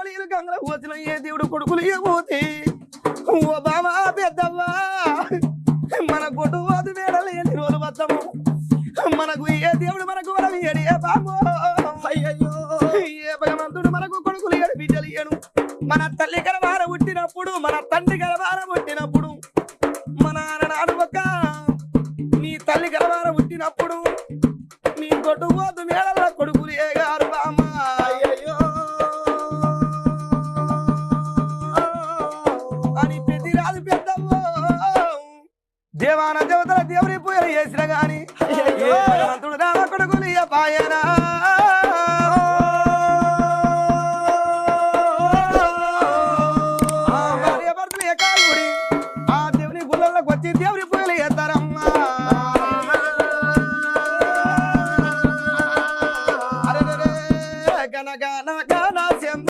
గోళీలు గంగల వచ్చిన ఏ దేవుడు కొడుకులు ఏమోతే ఓ బామా పెద్దవ్వా మన కొట్టు పోతు మేడలు ఎన్ని రోజులు వస్తాము మనకు ఏ దేవుడు మనకు వరం ఏడు ఏ బామో అయ్యయ్యో ఏ భగవంతుడు మనకు కొడుకులు ఏడు బిడ్డలు ఏడు మన తల్లి గర్భాన పుట్టినప్పుడు మన తండ్రి గర్భాన పుట్టినప్పుడు మన నాడు ఒక నీ తల్లి గర్భాన పుట్టినప్పుడు నీ కొట్టు పోతు మేడల కొడుకులు ఏ గారు బామా అయ్యయ్యో అని ప్రతిరాజు పెద్దవ్వో దేవాన దేవతల దేవుని పూజలు చేసిన గాని భగవంతుడు రామ కొడుకులు పాయనా